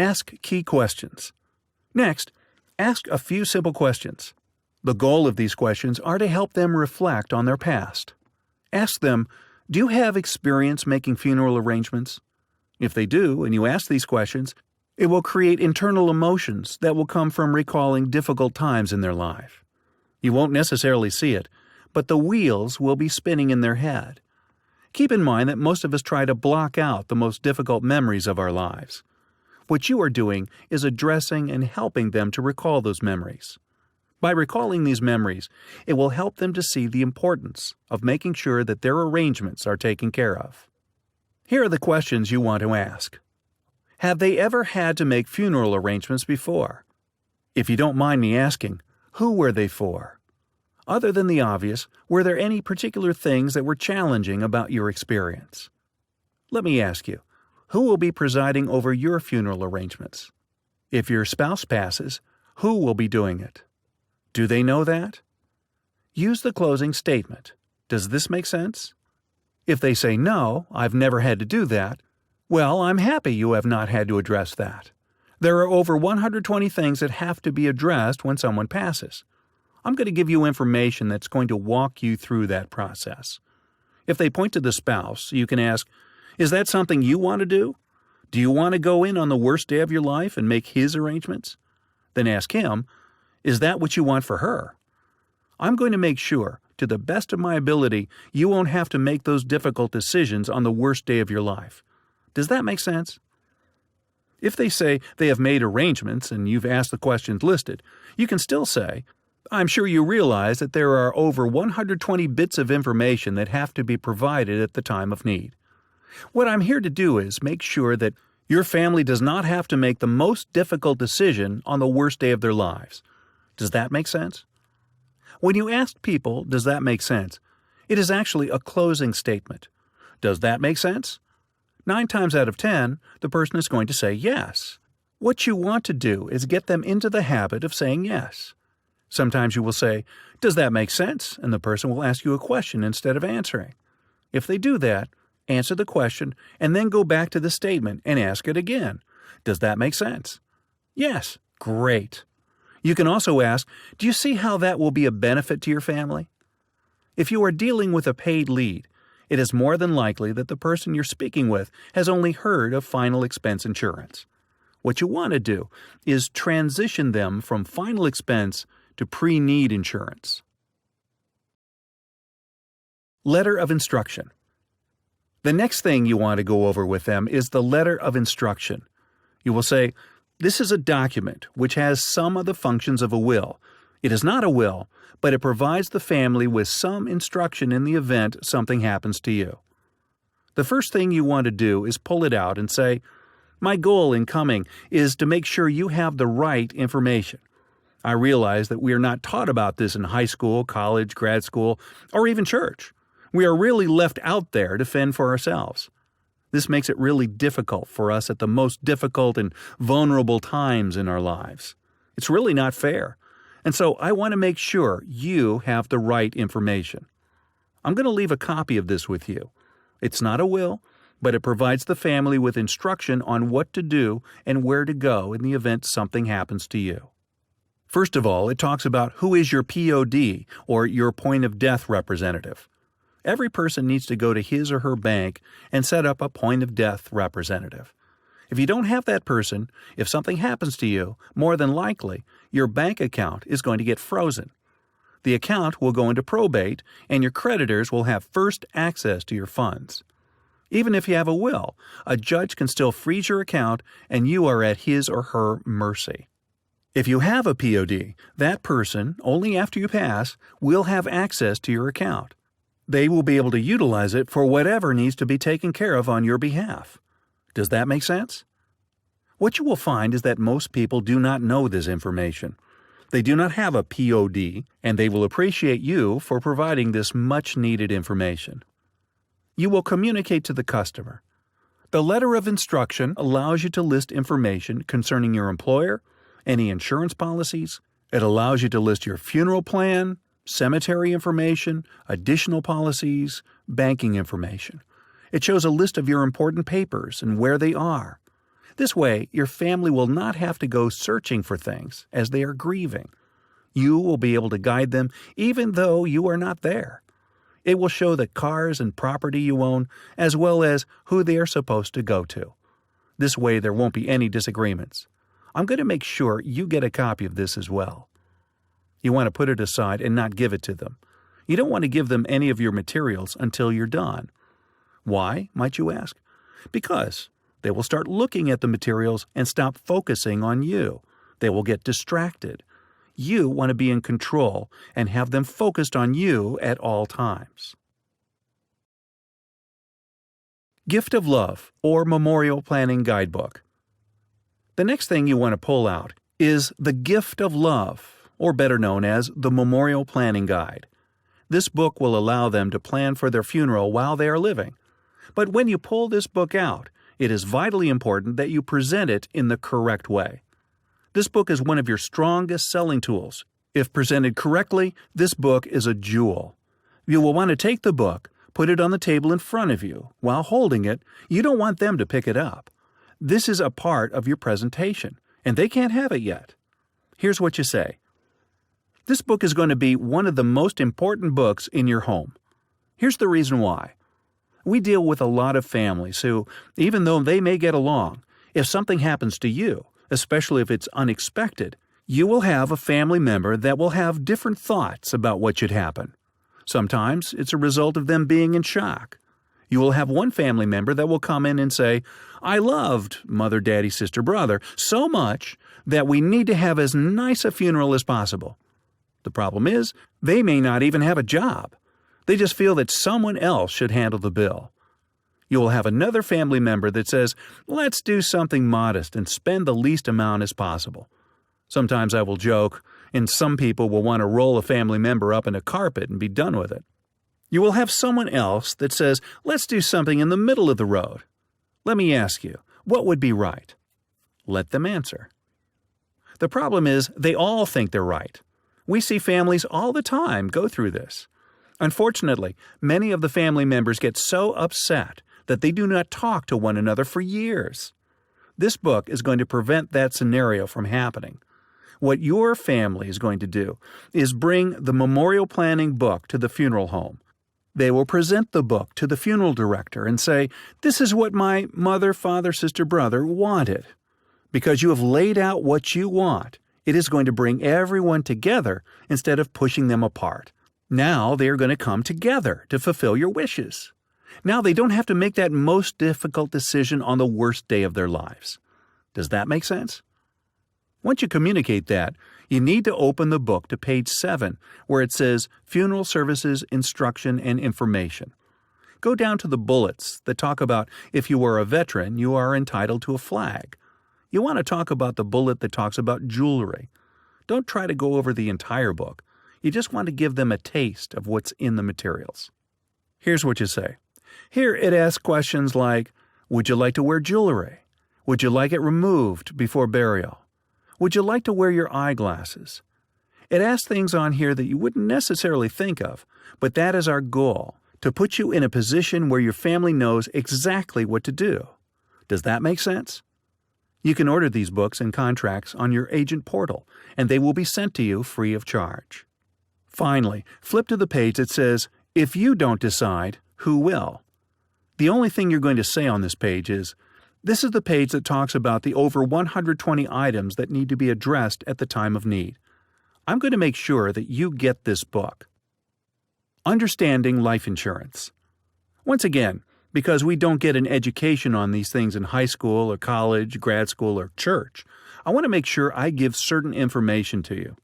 Ask key questions. Next, ask a few simple questions. The goal of these questions are to help them reflect on their past. Ask them, do you have experience making funeral arrangements? If they do, and you ask these questions, it will create internal emotions that will come from recalling difficult times in their life. You won't necessarily see it, but the wheels will be spinning in their head. Keep in mind that most of us try to block out the most difficult memories of our lives. What you are doing is addressing and helping them to recall those memories. By recalling these memories, it will help them to see the importance of making sure that their arrangements are taken care of. Here are the questions you want to ask. Have they ever had to make funeral arrangements before? If you don't mind me asking, who were they for? Other than the obvious, were there any particular things that were challenging about your experience? Let me ask you, who will be presiding over your funeral arrangements? If your spouse passes, who will be doing it? Do they know that? Use the closing statement. Does this make sense? If they say no, I've never had to do that, well, I'm happy you have not had to address that. There are over 120 things that have to be addressed when someone passes. I'm going to give you information that's going to walk you through that process. If they point to the spouse, you can ask, is that something you want to do? Do you want to go in on the worst day of your life and make his arrangements? Then ask him, is that what you want for her? I'm going to make sure, to the best of my ability, you won't have to make those difficult decisions on the worst day of your life. Does that make sense? If they say they have made arrangements and you've asked the questions listed, you can still say, I'm sure you realize that there are over 120 bits of information that have to be provided at the time of need. What I'm here to do is make sure that your family does not have to make the most difficult decision on the worst day of their lives. Does that make sense? When you ask people, does that make sense? It is actually a closing statement. Does that make sense? 9 times out of 10, the person is going to say yes. What you want to do is get them into the habit of saying yes. Sometimes you will say, does that make sense? And the person will ask you a question instead of answering. If they do that, answer the question and then go back to the statement and ask it again. Does that make sense? Yes. Great. You can also ask, do you see how that will be a benefit to your family? If you are dealing with a paid lead, it is more than likely that the person you're speaking with has only heard of final expense insurance. What you want to do is transition them from final expense to pre-need insurance. Letter of instruction. The next thing you want to go over with them is the letter of instruction. You will say, this is a document which has some of the functions of a will. It is not a will, but it provides the family with some instruction in the event something happens to you. The first thing you want to do is pull it out and say, my goal in coming is to make sure you have the right information. I realize that we are not taught about this in high school, college, grad school, or even church. We are really left out there to fend for ourselves. This makes it really difficult for us at the most difficult and vulnerable times in our lives. It's really not fair. And so I want to make sure you have the right information. I'm going to leave a copy of this with you. It's not a will, but it provides the family with instruction on what to do and where to go in the event something happens to you. First of all, it talks about who is your POD, or your point of death representative. Every person needs to go to his or her bank and set up a point of death representative. If you don't have that person, if something happens to you, more than likely, your bank account is going to get frozen. The account will go into probate, and your creditors will have first access to your funds. Even if you have a will, a judge can still freeze your account, and you are at his or her mercy. If you have a POD, that person, only after you pass, will have access to your account. They will be able to utilize it for whatever needs to be taken care of on your behalf. Does that make sense? What you will find is that most people do not know this information. They do not have a POD, and they will appreciate you for providing this much-needed information. You will communicate to the customer. The letter of instruction allows you to list information concerning your employer, any insurance policies. It allows you to list your funeral plan, cemetery information, additional policies, banking information. It shows a list of your important papers and where they are. This way, your family will not have to go searching for things as they are grieving. You will be able to guide them even though you are not there. It will show the cars and property you own, as well as who they are supposed to go to. This way there won't be any disagreements. I'm going to make sure you get a copy of this as well. You want to put it aside and not give it to them. You don't want to give them any of your materials until you're done. Why, might you ask? Because they will start looking at the materials and stop focusing on you. They will get distracted. You want to be in control and have them focused on you at all times. Gift of Love or Memorial Planning Guidebook. The next thing you want to pull out is the Gift of Love, or better known as the Memorial Planning Guide. This book will allow them to plan for their funeral while they are living. But when you pull this book out, it is vitally important that you present it in the correct way. This book is one of your strongest selling tools. If presented correctly, this book is a jewel. You will want to take the book, put it on the table in front of you. While holding it, you don't want them to pick it up. This is a part of your presentation, and they can't have it yet. Here's what you say. This book is going to be one of the most important books in your home. Here's the reason why. We deal with a lot of families who, even though they may get along, if something happens to you, especially if it's unexpected, you will have a family member that will have different thoughts about what should happen. Sometimes it's a result of them being in shock. You will have one family member that will come in and say, I loved mother, daddy, sister, brother so much that we need to have as nice a funeral as possible. The problem is, they may not even have a job. They just feel that someone else should handle the bill. You will have another family member that says, let's do something modest and spend the least amount as possible. Sometimes I will joke, and some people will want to roll a family member up in a carpet and be done with it. You will have someone else that says, let's do something in the middle of the road. Let me ask you, what would be right? Let them answer. The problem is, they all think they're right. We see families all the time go through this. Unfortunately, many of the family members get so upset that they do not talk to one another for years. This book is going to prevent that scenario from happening. What your family is going to do is bring the memorial planning book to the funeral home. They will present the book to the funeral director and say, this is what my mother, father, sister, brother wanted. Because you have laid out what you want, it is going to bring everyone together instead of pushing them apart. Now they are going to come together to fulfill your wishes. Now they don't have to make that most difficult decision on the worst day of their lives. Does that make sense? Once you communicate that, you need to open the book to page 7, where it says Funeral Services, Instruction, and Information. Go down to the bullets that talk about if you are a veteran, you are entitled to a flag. You want to talk about the bullet that talks about jewelry. Don't try to go over the entire book. You just want to give them a taste of what's in the materials. Here's what you say. Here it asks questions like, would you like to wear jewelry? Would you like it removed before burial? Would you like to wear your eyeglasses? It asks things on here that you wouldn't necessarily think of, but that is our goal, to put you in a position where your family knows exactly what to do. Does that make sense? You can order these books and contracts on your agent portal, and they will be sent to you free of charge. Finally, flip to the page that says, if you don't decide, who will? The only thing you're going to say on this page is, this is the page that talks about the over 120 items that need to be addressed at the time of need. I'm going to make sure that you get this book. Understanding life insurance. Once again, because we don't get an education on these things in high school or college, grad school, or church, I want to make sure I give certain information to you.